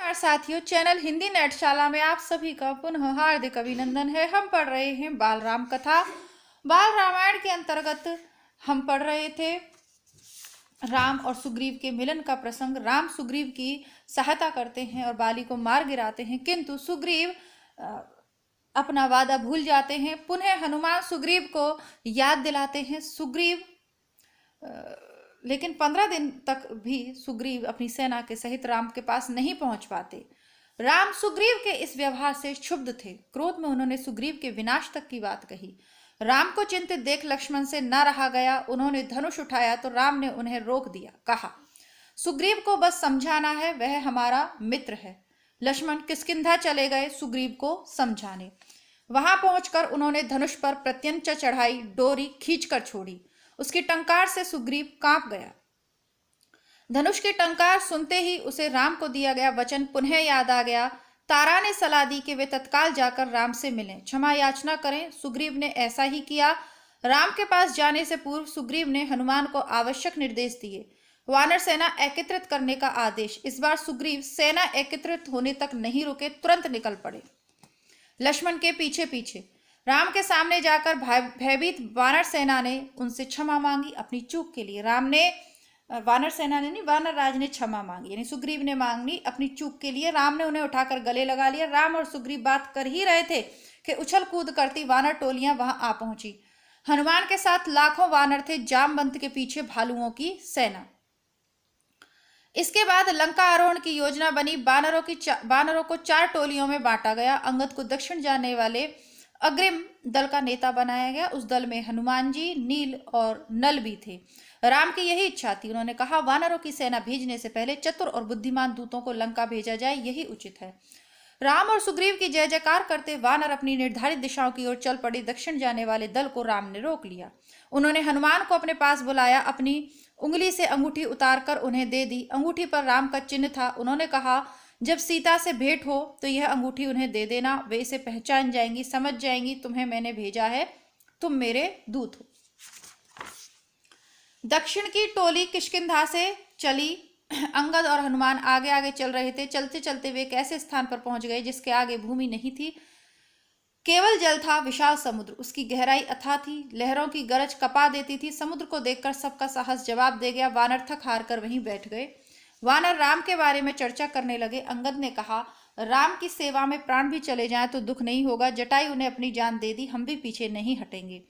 नमस्कार साथियों, चैनल हिंदी नेटशाला में आप सभी का पुनः हार्दिक अभिनंदन है। हम पढ़ रहे हैं बाल राम कथा। बाल रामायण के अंतर्गत हम पढ़ रहे थे राम और सुग्रीव के मिलन का प्रसंग। राम सुग्रीव की सहायता करते हैं और बाली को मार गिराते हैं, किंतु सुग्रीव अपना वादा भूल जाते हैं। पुनः हनुमान सुग्रीव को याद दिलाते हैं। लेकिन 15 दिन तक भी सुग्रीव अपनी सेना के सहित राम के पास नहीं पहुंच पाते। राम सुग्रीव के इस व्यवहार से क्षुब्ध थे। क्रोध में उन्होंने सुग्रीव के विनाश तक की बात कही। राम को चिंतित देख लक्ष्मण से न रहा गया। उन्होंने धनुष उठाया तो राम ने उन्हें रोक दिया। कहा, सुग्रीव को बस समझाना है, वह हमारा मित्र है। लक्ष्मण किष्किंधा चले गए सुग्रीव को समझाने। वहां पहुंचकर उन्होंने धनुष पर प्रत्यंचा चढ़ाई, डोरी खींचकर छोड़ी। उसकी टंकार से सुग्रीव कांप गया। धनुष की टंकार सुनते ही उसे राम को दिया गया वचन पुनः याद आ गया। तारा ने सलाह दी कि वे तत्काल जाकर राम से मिलें, क्षमा याचना करें। सुग्रीव ने ऐसा ही किया। राम के पास जाने से पूर्व सुग्रीव ने हनुमान को आवश्यक निर्देश दिए। वानर सेना एकत्रित करने का आदेश। इस बार सुग्रीव सेना एकत्रित होने तक नहीं रुके, तुरंत निकल पड़े लक्ष्मण के पीछे पीछे। राम के सामने जाकर भयभीत वानर सेना ने उनसे क्षमा मांगी अपनी चूक के लिए। वानर राज ने क्षमा मांगी, यानी सुग्रीव ने मांगी अपनी चूक के लिए। राम ने उन्हें उठाकर गले लगा लिया। राम और सुग्रीव बात कर ही रहे थे कि उछल कूद करती वानर टोलियां वहां आ पहुंची। हनुमान के साथ लाखों वानर थे, जामवंत के पीछे भालुओं की सेना। इसके बाद लंका आरोहण की योजना बनी। वानरों को 4 टोलियों में बांटा गया। अंगद को दक्षिण जाने वाले अग्रिम दल का नेता बनाया गया। उस दल में हनुमान जी, नील और नल भी थे। राम की यही इच्छा थी। उन्होंने कहा, वानरों की सेना भेजने से पहले चतुर और बुद्धिमान दूतों को लंका भेजा जाए, यही उचित है। राम और सुग्रीव की जय जयकार करते वानर अपनी निर्धारित दिशाओं की ओर चल पड़े। दक्षिण जाने वाले दल को राम ने रोक लिया। उन्होंने हनुमान को अपने पास बुलाया, अपनी उंगली से अंगूठी उतारकर उन्हें दे दी। अंगूठी पर राम का चिन्ह था। उन्होंने कहा, जब सीता से भेंट हो तो यह अंगूठी उन्हें दे देना, वे इसे पहचान जाएंगी, समझ जाएंगी तुम्हें मैंने भेजा है, तुम मेरे दूत हो। दक्षिण की टोली किष्किंधा से चली। अंगद और हनुमान आगे आगे चल रहे थे। चलते चलते वे एक ऐसे स्थान पर पहुंच गए जिसके आगे भूमि नहीं थी, केवल जल था। विशाल समुद्र, उसकी गहराई अथाह थी। लहरों की गरज कपा देती थी। समुद्र को देखकर सबका साहस जवाब दे गया। वानर थक हार कर वहीं बैठ गए। वानर राम के बारे में चर्चा करने लगे। अंगद ने कहा, राम की सेवा में प्राण भी चले जाएं तो दुख नहीं होगा। जटायु ने अपनी जान दे दी, हम भी पीछे नहीं हटेंगे।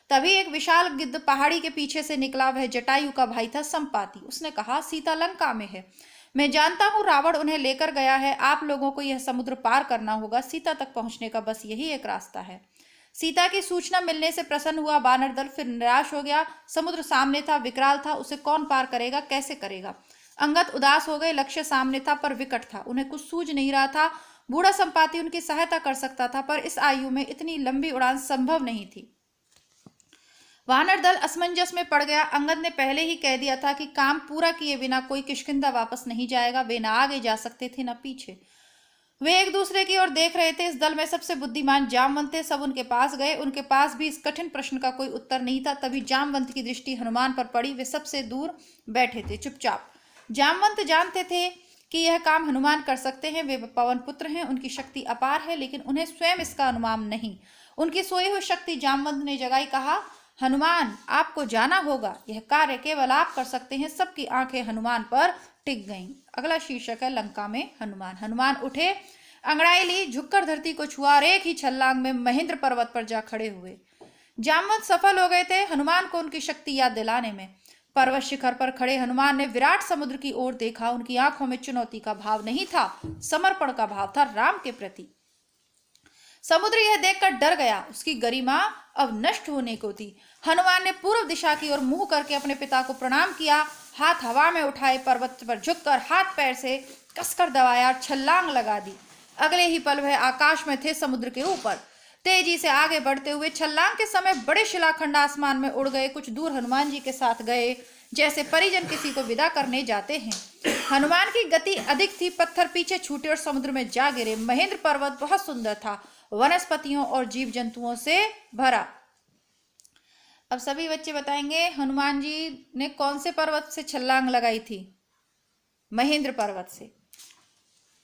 तभी एक विशाल गिद्ध पहाड़ी के पीछे से निकला। वह जटायु का भाई था, संपाति। उसने कहा, सीता लंका में है। मैं जानता हूं रावण उन्हें लेकर गया है। आप लोगों को यह समुद्र पार करना होगा। सीता तक पहुंचने का बस यही एक रास्ता है। सीता की सूचना मिलने से प्रसन्न हुआ वानर दल फिर निराश हो गया। समुद्र सामने था, विकराल था, उसे कौन पार करेगा, कैसे करेगा। अंगद उदास हो गए। लक्ष्य सामने था पर विकट था, उन्हें कुछ सूझ नहीं रहा था। बूढ़ा संपाति उनकी सहायता कर सकता था, पर इस आयु में इतनी लंबी उड़ान संभव नहीं थी। वानर दल असमंजस में पड़ गया। अंगद ने पहले ही कह दिया था कि काम पूरा किए बिना कोई किष्किंधा वापस नहीं जाएगा। वे न आगे जा सकते थे न पीछे। वे एक दूसरे की ओर देख रहे थे। इस दल में सबसे बुद्धिमान जामवंत थे। सब उनके पास गए। उनके पास भी इस कठिन प्रश्न का कोई उत्तर नहीं था। तभी जामवंत की दृष्टि हनुमान पर पड़ी। वे सबसे दूर बैठे थे, चुपचाप। जामवंत जानते थे कि यह काम हनुमान कर सकते हैं। वे पवन पुत्र हैं, उनकी शक्ति अपार है, लेकिन उन्हें स्वयं इसका अनुमान नहीं। उनकी सोई हुई शक्ति जामवंत ने जगाई। कहा, हनुमान, आपको जाना होगा, यह कार्य केवल आप कर सकते हैं। सबकी आंखें हनुमान पर टिक गईं। अगला शीर्षक है लंका में हनुमान। हनुमान उठे, अंगड़ाई ली, झुककर धरती को छुआ और एक ही छलांग में महेंद्र पर्वत पर जा खड़े हुए। जामवंत सफल हो गए थे हनुमान को उनकी शक्ति याद दिलाने में। पर्वत शिखर पर खड़े हनुमान ने विराट समुद्र की ओर देखा। उनकी आंखों में चुनौती का भाव नहीं था, समर्पण का भाव था राम के प्रति। समुद्र यह देखकर डर गया, उसकी गरिमा अब नष्ट होने को थी। हनुमान ने पूर्व दिशा की ओर मुंह करके अपने पिता को प्रणाम किया। हाथ हवा में उठाए, पर्वत पर झुककर हाथ पैर से कसकर दबाया और छलांग लगा दी। अगले ही पल वह आकाश में थे, समुद्र के ऊपर। तेजी से आगे बढ़ते हुए छलांग के समय बड़े शिलाखंड आसमान में उड़ गए। कुछ दूर हनुमान जी के साथ गए, जैसे परिजन किसी को विदा करने जाते हैं। हनुमान की गति अधिक थी। पत्थर पीछे छूटे और समुद्र में जा गिरे। महेंद्र पर्वत बहुत सुंदर था, वनस्पतियों और जीव जंतुओं से भरा। अब सभी बच्चे बताएंगे, हनुमान जी ने कौन से पर्वत से छलांग लगाई थी? महेंद्र पर्वत से।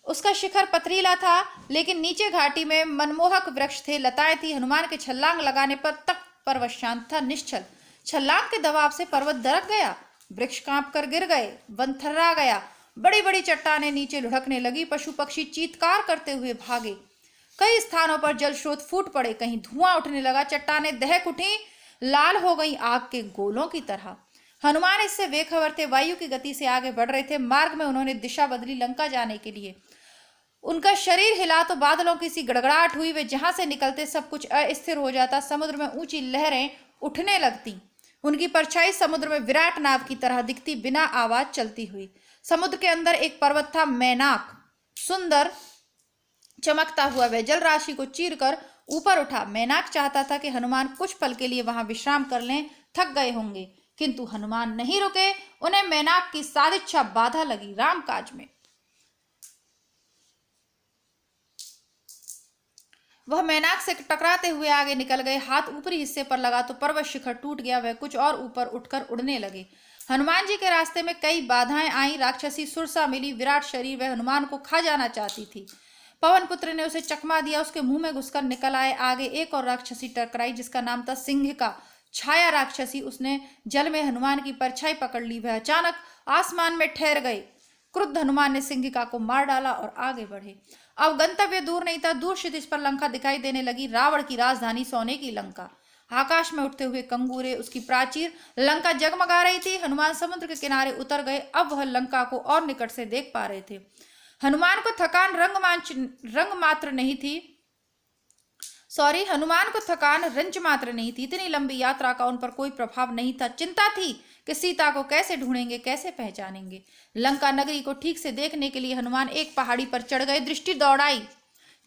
उसका शिखर पथरीला था, लेकिन नीचे घाटी में मनमोहक वृक्ष थे, लताएं थी। हनुमान के छलांग लगाने पर तक पर्वत शांत था, निश्चल। छलांग के दबाव से पर्वत दरक गया, वृक्ष कांप कर गिर गए, वन थर्रा गया, बड़ी बड़ी चट्टानें नीचे लुढ़कने लगी, पशु पक्षी चीत्कार करते हुए भागे। कई स्थानों पर जल स्रोत फूट पड़े, कहीं धुआं उठने लगा, चट्टानें दहक उठी, लाल हो गई आग के गोलों की तरह। हनुमान इससे बेखबर थे, वायु की गति से आगे बढ़ रहे थे। मार्ग में उन्होंने दिशा बदली लंका जाने के लिए। उनका शरीर हिला तो बादलों की सी गड़गड़ाहट हुई, वे जहां से निकलते सब कुछ अस्थिर हो जाता, समुद्र में ऊंची लहरें उठने लगती, उनकी परछाई समुद्र में विराट नाव की तरह दिखती, बिना आवाज चलती हुई। समुद्र के अंदर एक पर्वत था, मैनाक, सुंदर चमकता हुआ। वह जल राशि को चीरकर ऊपर उठा। मैनाक चाहता था कि हनुमान कुछ पल के लिए वहां विश्राम कर लें, थक गए होंगे, किंतु हनुमान नहीं रुके। उन्हें मैनाक की सादिच्छा बाधा लगी रामकाज में। वह मैनाक से टकराते हुए आगे निकल गए। हाथ ऊपरी हिस्से पर लगा तो पर्वत शिखर टूट गया। वह कुछ और ऊपर उठकर उड़ने लगे। हनुमान जी के रास्ते में कई बाधाएं आईं। राक्षसी सुरसा मिली, विराट शरीर, वह हनुमान को खा जाना चाहती थी। पवन पुत्र ने उसे चकमा दिया, उसके मुंह में घुसकर निकल आए। आगे एक और राक्षसी टकराई, जिसका नाम था सिंहिका, छाया राक्षसी। उसने जल में हनुमान की परछाई पकड़ ली। वह अचानक आसमान में ठहर गए। क्रुद्ध हनुमान ने सिंहिका को मार डाला और आगे बढ़े। अब गंतव्य दूर नहीं था, दूर क्षितिज पर लंका दिखाई देने लगी, रावण की राजधानी, सोने की लंका। आकाश में उठते हुए कंगूरे, उसकी प्राचीर लंका जगमगा रही थी। हनुमान समुद्र के किनारे उतर गए। अब वह लंका को और निकट से देख पा रहे थे। हनुमान को थकान रंच मात्र नहीं थी। इतनी लंबी यात्रा का उन पर कोई प्रभाव नहीं था। चिंता थी कि सीता को कैसे ढूंढेंगे, कैसे पहचानेंगे। लंका नगरी को ठीक से देखने के लिए हनुमान एक पहाड़ी पर चढ़ गए। दृष्टि दौड़ाई,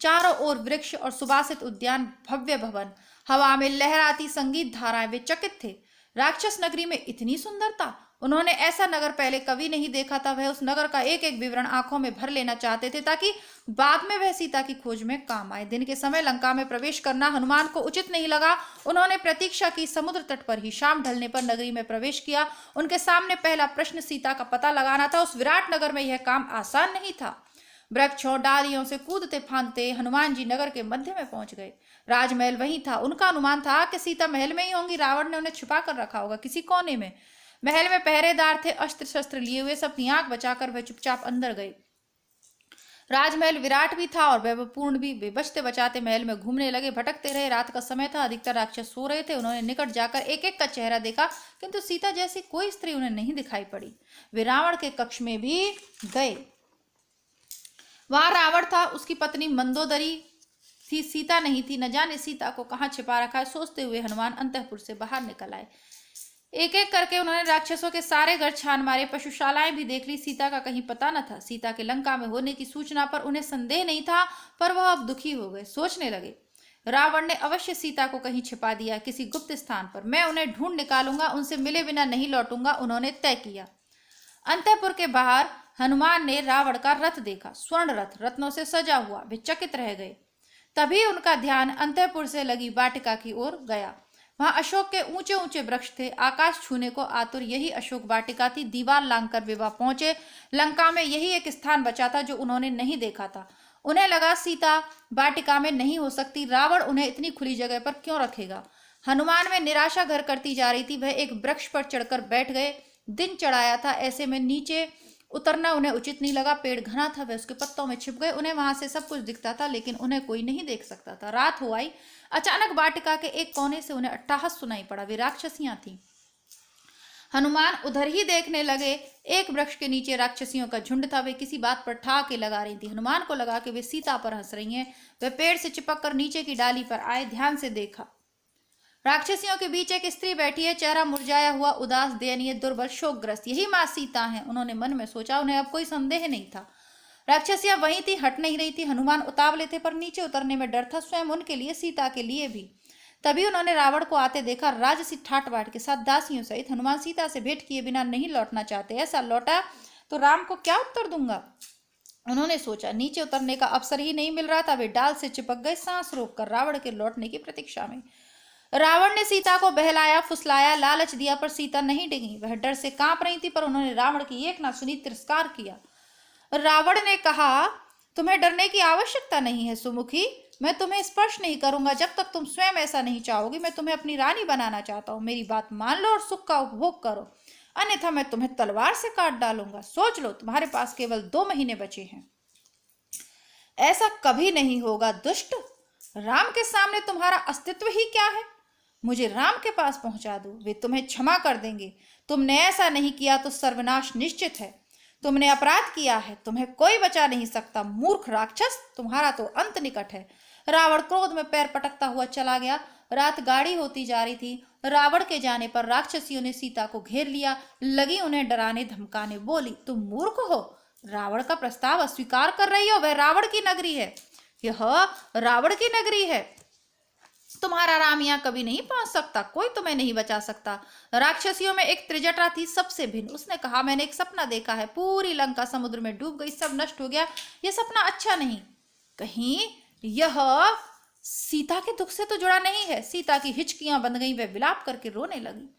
चारों ओर वृक्ष और सुबासित उद्यान, भव्य भवन, हवा में लहराती संगीत धाराएं। वे चकित थे। राक्षस नगरी में इतनी सुंदरता, उन्होंने ऐसा नगर पहले कभी नहीं देखा था। वह उस नगर का एक एक विवरण आंखों में भर लेना चाहते थे, ताकि बाद में वह सीता की खोज में काम आए। दिन के समय लंका में प्रवेश करना हनुमान को उचित नहीं लगा। उन्होंने प्रतीक्षा की। समुद्र तट पर ही शाम ढलने पर नगरी में प्रवेश किया। उनके सामने पहला प्रश्न सीता का पता लगाना था। उस विराट नगर में यह काम आसान नहीं था। वृक्षों डालियों से कूदते फांदते हनुमान जी नगर के मध्य में पहुंच गए। राजमहल वहीं था। उनका अनुमान था कि सीता महल में ही होंगी। रावण ने उन्हें छुपा कर रखा होगा किसी कोने में। महल में पहरेदार थे, अस्त्र शस्त्र लिए हुए। सब आंख बचाकर वह चुपचाप अंदर गए। राजमहल विराट भी था और वैभवपूर्ण भी। वे बचते बचाते महल में घूमने लगे, भटकते रहे। रात का समय था, अधिकतर राक्षस सो रहे थे। उन्होंने निकट जाकर एक एक का चेहरा देखा, किंतु सीता जैसी कोई स्त्री उन्हें नहीं दिखाई पड़ी। वे रावण के कक्ष में भी गए। वहां रावण था, उसकी पत्नी मंदोदरी थी, सीता नहीं थी। न जाने सीता को कहाँ छिपा रखा है। सोचते हुए हनुमान अंतःपुर से बाहर निकल आए। एक एक करके उन्होंने राक्षसों के सारे घर छान मारे, पशुशालाएं भी देख ली। सीता का कहीं पता न था। सीता के लंका में होने की सूचना पर उन्हें संदेह नहीं था, पर वह अब दुखी हो गए। सोचने लगे, रावण ने अवश्य सीता को कहीं छिपा दिया, किसी गुप्त स्थान पर। मैं उन्हें ढूंढ निकालूंगा, उनसे मिले बिना नहीं लौटूंगा। उन्होंने तय किया। अंतःपुर के बाहर हनुमान ने रावण का रथ देखा, स्वर्ण रथ, रत्नों से सजा हुआ। वे चकित रह गए। तभी उनका ध्यान अंतःपुर से लगी वाटिका की ओर गया। वहां अशोक के ऊंचे ऊंचे वृक्ष थे, आकाश छूने को आतुर। यही अशोक वाटिका थी। दीवार लांघकर वे वहां पहुंचे। लंका में यही एक स्थान बचा था जो उन्होंने नहीं देखा था। उन्हें लगा सीता वाटिका में नहीं हो सकती। रावण उन्हें इतनी खुली जगह पर क्यों रखेगा। हनुमान में निराशा घर करती जा रही थी। वह एक वृक्ष पर चढ़कर बैठ गए। दिन चढ़ाया था, ऐसे में नीचे उतरना उन्हें उचित नहीं लगा। पेड़ घना था, वे उसके पत्तों में छिप गए। उन्हें वहां से सब कुछ दिखता था, लेकिन उन्हें कोई नहीं देख सकता था। रात हो आई। अचानक वाटिका के एक कोने से उन्हें अट्टहास सुनाई पड़ा। वे राक्षसियां थीं। हनुमान उधर ही देखने लगे। एक वृक्ष के नीचे राक्षसियों का झुंड था। वे किसी बात पर ठहाके लगा रही थी। हनुमान को लगा कि वे सीता पर हंस रही हैं। वे पेड़ से चिपक कर नीचे की डाली पर आए, ध्यान से देखा। राक्षसियों के बीच एक स्त्री बैठी है, चेहरा मुरझाया हुआ, उदास, दयनीय, दुर्बल, शोकग्रस्त। यही माँ सीता है, उन्होंने मन में सोचा। उन्हें अब कोई संदेह नहीं था। राक्षसियां वहीं थी, हट नहीं रही थी। हनुमान उतावले थे, पर नीचे उतरने में डर था, स्वयं उनके लिए, सीता के लिए भी। तभी उन्होंने रावण को आते देखा, राजसी ठाट बाट के साथ दासियों सहित। हनुमान सीता से भेंट किए बिना नहीं लौटना चाहते। ऐसा लौटा तो राम को क्या उत्तर दूंगा, उन्होंने सोचा। नीचे उतरने का अवसर ही नहीं मिल रहा था। वे डाल से चिपक गए, सांस रोककर रावण के लौटने की प्रतीक्षा में। रावण ने सीता को बहलाया, फुसलाया, लालच दिया, पर सीता नहीं डिगी। वह डर से कांप रही थी, पर उन्होंने रावण की एक ना सुनी, तिरस्कार किया। रावण ने कहा, तुम्हें डरने की आवश्यकता नहीं है सुमुखी, मैं तुम्हें स्पर्श नहीं करूंगा जब तक तुम स्वयं ऐसा नहीं चाहोगी। मैं तुम्हें अपनी रानी बनाना चाहता हूँ, मेरी बात मान लो और सुख का उपभोग करो, अन्यथा मैं तुम्हें तलवार से काट डालूंगा। सोच लो, तुम्हारे पास केवल 2 महीने बचे हैं। ऐसा कभी नहीं होगा दुष्ट, राम के सामने तुम्हारा अस्तित्व ही क्या है। मुझे राम के पास पहुंचा दो, वे तुम्हें क्षमा कर देंगे। तुमने ऐसा नहीं किया तो सर्वनाश निश्चित है। तुमने अपराध किया है, तुम्हें कोई बचा नहीं सकता। मूर्ख राक्षस, तुम्हारा तो अंत निकट है। रावण क्रोध में पैर पटकता हुआ चला गया। रात गाढ़ी होती जा रही थी। रावण के जाने पर राक्षसियों ने सीता को घेर लिया, लगी उन्हें डराने धमकाने। बोली, तुम मूर्ख हो, रावण का प्रस्ताव अस्वीकार कर रही हो। वह रावण की नगरी है, यह रावण की नगरी है। तुम्हारा राम यहाँ कभी नहीं पहुंच सकता, कोई तुम्हें नहीं बचा सकता। राक्षसियों में एक त्रिजटा थी, सबसे भिन्न। उसने कहा, मैंने एक सपना देखा है, पूरी लंका समुद्र में डूब गई, सब नष्ट हो गया। यह सपना अच्छा नहीं। कहीं यह सीता के दुख से तो जुड़ा नहीं है। सीता की हिचकियां बंध गई, वह विलाप करके रोने लगी।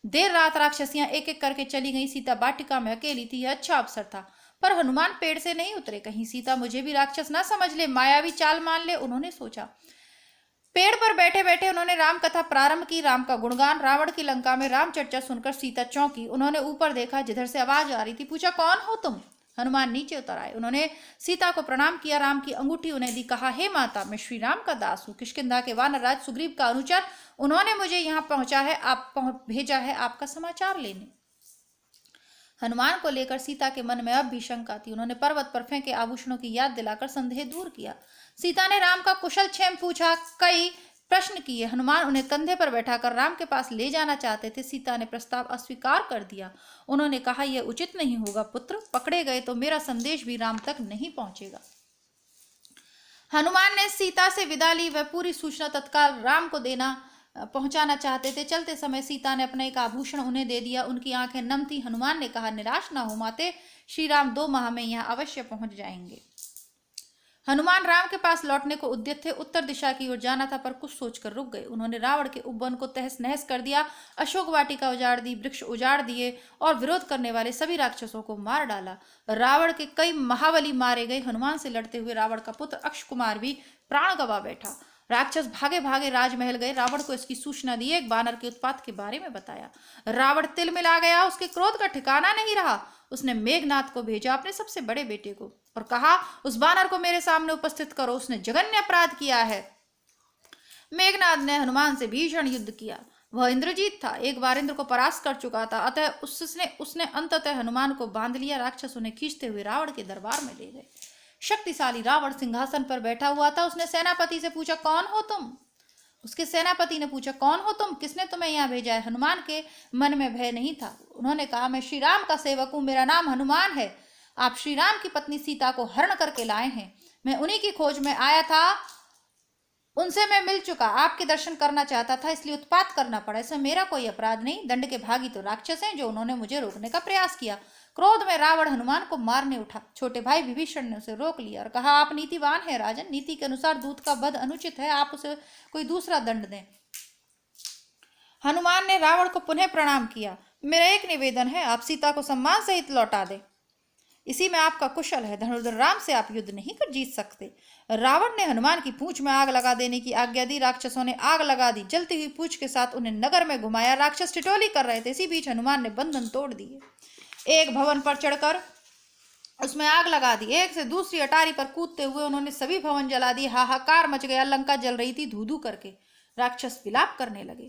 देर रात राक्षसियां एक एक करके चली गई। सीता वाटिका में अकेली थी। यह अच्छा अवसर था, पर हनुमान पेड़ से नहीं उतरे। कहीं सीता मुझे भी राक्षस ना समझ ले, मायावी चाल मान ले, उन्होंने सोचा। पेड़ पर बैठे बैठे उन्होंने राम कथा प्रारंभ की, राम का गुणगान। रावण की लंका में राम चर्चा सुनकर सीता चौंकी। उन्होंने ऊपर देखा, जिधर से आवाज आ रही थी। पूछा, कौन हो तुम? हनुमान नीचे उतर आए। उन्होंने सीता को प्रणाम किया, राम की अंगूठी उन्हें दी। कहा, हे माता, मैं श्री राम का दास हूँ, किष्किंधा के वानर राज सुग्रीव का अनुचर। उन्होंने मुझे यहाँ भेजा है आपका समाचार लेने। हनुमान को लेकर सीता के मन में अब भी शंका थी। उन्होंने पर्वत पर फेंके आभूषणों की याद दिलाकर संदेह दूर किया। सीता ने राम का कुशल क्षेम पूछा, कई प्रश्न किए। हनुमान उन्हें कंधे पर बैठाकर राम के पास ले जाना चाहते थे। सीता ने प्रस्ताव अस्वीकार कर दिया। उन्होंने कहा, यह उचित नहीं होगा पुत्र, पकड़े गए तो मेरा संदेश भी राम तक नहीं पहुंचेगा। हनुमान ने सीता से विदा ली। वह पूरी सूचना तत्काल राम को पहुंचाना चाहते थे। चलते समय सीता ने अपना एक आभूषण उन्हें दे दिया। उनकी आंखें नम थी। हनुमान ने कहा, निराश ना हो माते, श्री राम 2 माह में यहाँ अवश्य पहुंच जाएंगे। हनुमान राम के पास लौटने को उद्यत थे। उत्तर दिशा की ओर जाना था, पर कुछ सोचकर रुक गए। उन्होंने रावण के उपवन को तहस नहस कर दिया, अशोक वाटिका उजाड़ दी, वृक्ष उजाड़ दिए और विरोध करने वाले सभी राक्षसों को मार डाला। रावण के कई महाबली मारे गए। हनुमान से लड़ते हुए रावण का पुत्र अक्षकुमार भी प्राण गंवा बैठा। राक्षस भागे भागे राजमहल गए। रावण को इसकी सूचना दी। एक बानर के उत्पात के बारे में बताया। रावण तिलमिला गया। उसके क्रोध का ठिकाना नहीं रहा। उसने मेघनाद को भेजा, अपने सबसे बड़े बेटे को, और कहा, उस बानर को मेरे सामने उपस्थित करो, उसने जघन्य अपराध किया है। मेघनाद ने हनुमान से भीषण युद्ध किया। वह इंद्रजीत था, एक बार इंद्र को परास्त कर चुका था। अतः उसने अंततः हनुमान को बांध लिया। राक्षस उन्हें खींचते हुए रावण के दरबार में ले गए। शक्तिशाली रावण सिंहासन पर बैठा हुआ था। उसने सेनापति से पूछा, कौन हो तुम? उसके सेनापति ने पूछा, कौन हो तुम? किसने तुम्हें यहाँ भेजा है? हनुमान के मन में भय नहीं था। उन्होंने कहा, मैं श्री राम का सेवक हूँ, मेरा नाम हनुमान है। आप श्री राम की पत्नी सीता को हरण करके लाए हैं। मैं उन्हीं की खोज में आया था, उनसे मैं मिल चुका, आपके दर्शन करना चाहता था, इसलिए उत्पात करना पड़ा। इसमें मेरा कोई अपराध नहीं। दंड के भागी तो राक्षस हैं, जो उन्होंने मुझे रोकने का प्रयास किया। क्रोध में रावण हनुमान को मारने उठा। छोटे भाई विभीषण ने उसे रोक लिया और कहा, आप नीतिवान हैं राजन, नीति के अनुसार दूत का वध अनुचित है, आप उसे कोई दूसरा दंड दें। हनुमान ने रावण को पुनः प्रणाम किया। मेरा एक निवेदन है, आप सीता को सम्मान सहित लौटा दें, इसी में आपका कुशल है। धनुर्धर राम से आप युद्ध नहीं कर जीत सकते। रावण ने हनुमान की पूंछ में आग लगा देने की आज्ञा दी। राक्षसों ने आग लगा दी। जलती हुई पूंछ के साथ उन्हें नगर में घुमाया। राक्षस टिटोली कर रहे थे। इसी बीच हनुमान ने बंधन तोड़ दिए। एक भवन पर चढ़कर उसमें आग लगा दी। एक से दूसरी अटारी पर कूदते हुए उन्होंने सभी भवन जला दिए। हाहाकार मच गया। लंका जल रही थी धू धू करके। राक्षस विलाप करने लगे।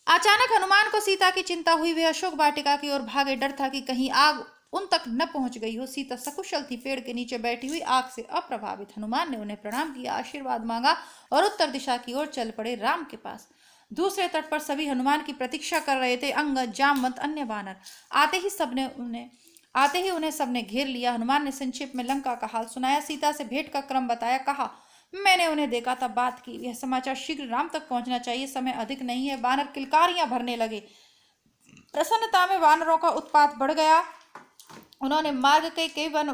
अचानक हनुमान को सीता की चिंता हुई। वे अशोक वाटिका की ओर भागे। डर था कि कहीं आग उन तक न पहुंच गई हो। सीता सकुशल थी, पेड़ के नीचे बैठी हुई, आग से अप्रभावित। हनुमान ने उन्हें प्रणाम किया, आशीर्वाद मांगा और उत्तर दिशा की ओर चल पड़े राम के पास। दूसरे तट पर सभी हनुमान की प्रतीक्षा कर रहे थे। अंगद, जामवंत, अन्य वानर। आते ही उन्हें सबने घेर लिया। हनुमान ने संक्षेप में लंका का हाल सुनाया, सीता से भेंट का क्रम बताया। कहा, मैंने उन्हें देखा था, बात की। यह समाचार शीघ्र राम तक पहुंचना चाहिए, समय अधिक नहीं है। वानर किलकारियां भरने लगे। प्रसन्नता में वानरों का उत्पात बढ़ गया। उन्होंने मार्ग के कई वन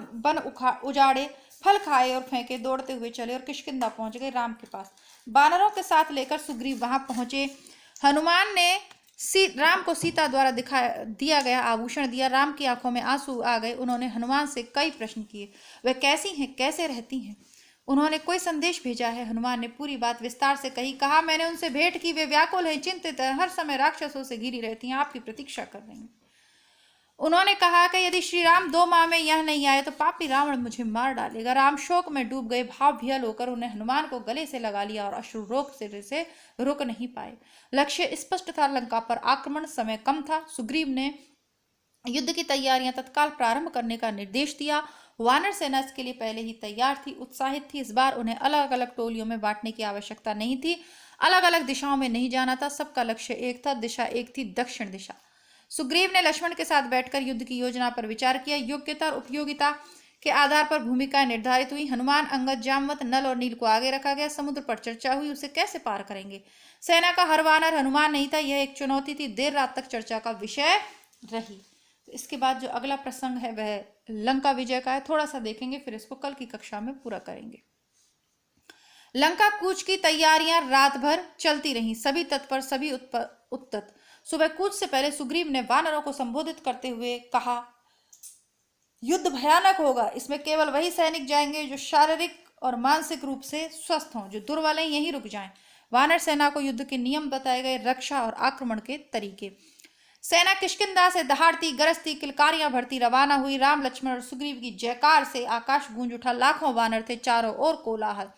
उजाड़े, फल खाए और फेंके, दौड़ते हुए चले और किष्किंधा पहुंच गए राम के पास। वानरों के साथ लेकर सुग्रीव वहां पहुंचे। हनुमान ने राम को सीता द्वारा दिया गया आभूषण दिया। राम की आंखों में आंसू आ गए। उन्होंने हनुमान से कई प्रश्न किए, वे कैसी हैं, कैसे रहती हैं, उन्होंने कोई संदेश भेजा है? हनुमान ने पूरी बात विस्तार से कही। कहा, मैंने उनसे भेंट की, वे व्याकुल हैं, चिंतित हैं, हर समय राक्षसों से घिरी रहती हैं, आपकी प्रतीक्षा कर रही हैं। उन्होंने कहा कि यदि श्री राम 2 माह में यह नहीं आए तो पापी रावण मुझे मार डालेगा। राम शोक में डूब गए। भाव विह्वल होकर उन्हें हनुमान को गले से लगा लिया और अश्रु रोक से रुक नहीं पाए। लक्ष्य स्पष्ट था, लंका पर आक्रमण, समय कम था। सुग्रीव ने युद्ध की तैयारियां तत्काल प्रारंभ करने का निर्देश दिया। वानर सेना इसके लिए पहले ही तैयार थी, उत्साहित थी। इस बार उन्हें अलग अलग टोलियों में बांटने की आवश्यकता नहीं थी, अलग अलग दिशाओं में नहीं जाना था। सबका लक्ष्य एक था, दिशा एक थी, दक्षिण दिशा। सुग्रीव ने लक्ष्मण के साथ बैठकर युद्ध की योजना पर विचार किया। योग्यता और उपयोगिता के आधार पर भूमिकाएं निर्धारित हुई। हनुमान, अंगद, जामवंत, नल और नील को आगे रखा गया। समुद्र पर चर्चा हुई, उसे कैसे पार करेंगे। सेना का हर वानर हनुमान नहीं था, यह एक चुनौती थी। देर रात तक चर्चा का विषय रही। तो इसके बाद जो अगला प्रसंग है वह लंका विजय का है। थोड़ा सा देखेंगे, फिर इसको कल की कक्षा में पूरा करेंगे। लंका कूच की तैयारियां रात भर चलती रहीं, सभी तत्पर, सभी उत्तत। सुबह कूच से पहले सुग्रीव ने वानरों को संबोधित करते हुए कहा, युद्ध भयानक होगा। इसमें केवल वही सैनिक जाएंगे जो शारीरिक और मानसिक रूप से स्वस्थ हों, जो दुर्बल हैं यहीं रुक जाएं। वानर सेना को युद्ध के नियम बताए गए, रक्षा और आक्रमण के तरीके। सेना किष्किंधा से दहाड़ती, गरजती, किलकारियां भरती रवाना हुई। राम, लक्ष्मण और सुग्रीव की जयकार से आकाश गूंज उठा। लाखों वानर थे, चारों ओर कोलाहल।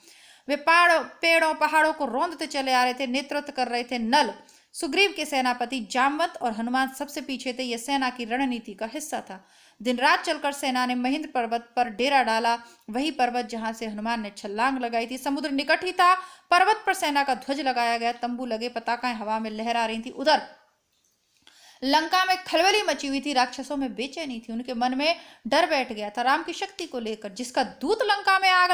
वे पेड़ों पहाड़ों को रौंदते चले आ रहे थे। नेतृत्व कर रहे थे नल, सुग्रीव के सेनापति जामवंत, और हनुमान सबसे पीछे थे। यह सेना की रणनीति का हिस्सा था। दिन रात चलकर सेना ने महेंद्र पर्वत पर डेरा डाला, वही पर्वत जहां से हनुमान ने छलांग लगाई थी। समुद्र निकट ही था। पर्वत पर सेना का ध्वज लगाया गया, तंबू लगे, पताकाएं हवा में लहरा रही थी। उधर लंका में खलबली मची हुई थी। राक्षसों में बेचैनी थी, उनके मन में डर बैठ गया था राम की शक्ति को लेकर। जिसका दूत ही लंका में आग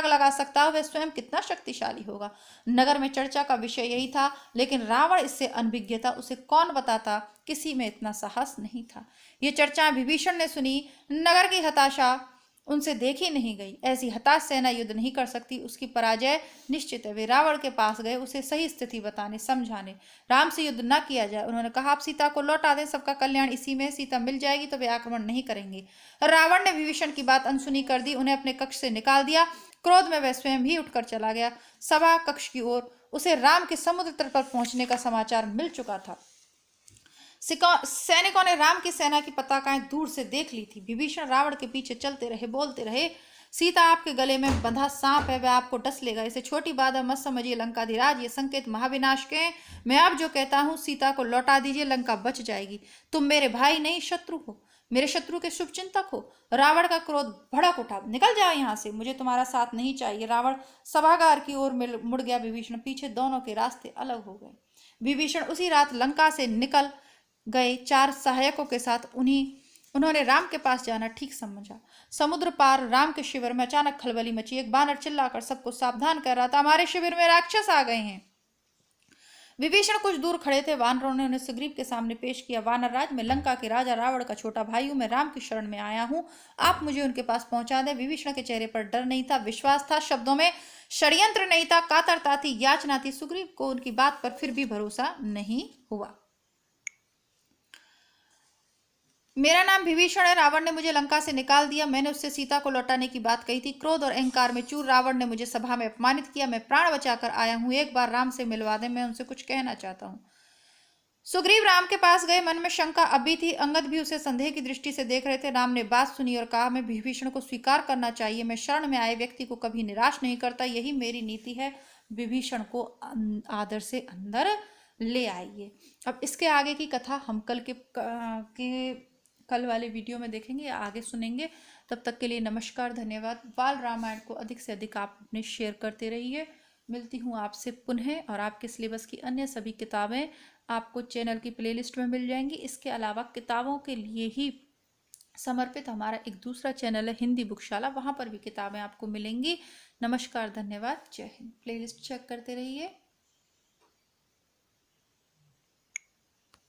लगा सकता है, वह स्वयं कितना शक्तिशाली होगा। नगर में चर्चा का विषय यही था, लेकिन रावण इससे अनभिज्ञ था। उसे कौन बताता, किसी में इतना साहस नहीं था। ये चर्चा विभीषण ने सुनी। नगर की हताशा उनसे देखी नहीं गई। ऐसी हताश सेना युद्ध नहीं कर सकती, उसकी पराजय निश्चित है। वे रावण के पास गए, उसे सही स्थिति बताने, समझाने। राम से युद्ध न किया जाए। उन्होंने कहा, आप सीता को लौटा दें, सबका कल्याण इसी में। सीता मिल जाएगी तो वे आक्रमण नहीं करेंगे। रावण ने विभीषण की बात अनसुनी कर दी, उन्हें अपने कक्ष से निकाल दिया। क्रोध में वह स्वयं भी उठकर चला गया सभा कक्ष की ओर। उसे राम के समुद्र तट पर पहुंचने का समाचार मिल चुका था। सैनिकों ने राम की सेना की पताकाएं दूर से देख ली थी। विभीषण रावण के पीछे चलते रहे, बोलते रहे, सीता आपके गले में बंधा सांप है, वह आपको डस लेगा। इसे छोटी बात मत समझिए लंकाधिराज, ये संकेत महाविनाश के। मैं अब जो कहता हूँ, सीता को लौटा दीजिए, लंका बच जाएगी। तुम मेरे भाई नहीं शत्रु हो, मेरे शत्रु के शुभ चिंतक हो। रावण का क्रोध भड़क उठा, निकल जाओ यहाँ से, मुझे तुम्हारा साथ नहीं चाहिए। रावण सभागार की ओर मुड़ गया। विभीषण पीछे, दोनों के रास्ते अलग हो गए। विभीषण उसी रात लंका से निकल गए 4 सहायकों के साथ। उन्होंने राम के पास जाना ठीक समझा। समुद्र पार राम के शिविर में अचानक खलबली मची। एक बानर चिल्लाकर सबको सावधान कर रहा था, हमारे शिविर में राक्षस आ गए हैं। विभीषण कुछ दूर खड़े थे। वानरों ने उन्हें सुग्रीव के सामने पेश किया। वानर राज, मैं लंका के राजा रावण का छोटा भाई हूं, मैं राम की शरण में आया हूं, आप मुझे उनके पास पहुंचा दें। विभीषण के चेहरे पर डर नहीं था, विश्वास था। शब्दों में षड्यंत्र नहीं था, कातरता थी, याचना थी। सुग्रीव को उनकी बात पर फिर भी भरोसा नहीं हुआ। मेरा नाम विभीषण है, रावण ने मुझे लंका से निकाल दिया। मैंने उससे सीता को लौटाने की बात कही थी। क्रोध और अहंकार में चूर रावण ने मुझे सभा में अपमानित किया। मैं प्राण बचाकर आया हूं, एक बार राम से मिलवा दें, मैं उनसे कुछ कहना चाहता हूं। सुग्रीव राम के पास गए। मन में शंका अभी थी, अंगद भी उसे संदेह की दृष्टि से देख रहे थे। राम ने बात सुनी और कहा, मैं विभीषण को स्वीकार करना चाहिए। मैं शरण में आए व्यक्ति को कभी निराश नहीं करता, यही मेरी नीति है। विभीषण को आदर से अंदर ले आइए। अब इसके आगे की कथा हम कल वाले वीडियो में देखेंगे, आगे सुनेंगे। तब तक के लिए नमस्कार, धन्यवाद। बाल रामायण को अधिक से अधिक आप अपने शेयर करते रहिए। मिलती हूँ आपसे पुनः, और आपके सिलेबस की अन्य सभी किताबें आपको चैनल की प्लेलिस्ट में मिल जाएंगी। इसके अलावा किताबों के लिए ही समर्पित हमारा एक दूसरा चैनल है, हिंदी बुकशाला, वहाँ पर भी किताबें आपको मिलेंगी। नमस्कार, धन्यवाद, जय हिंद। प्लेलिस्ट चेक करते रहिए।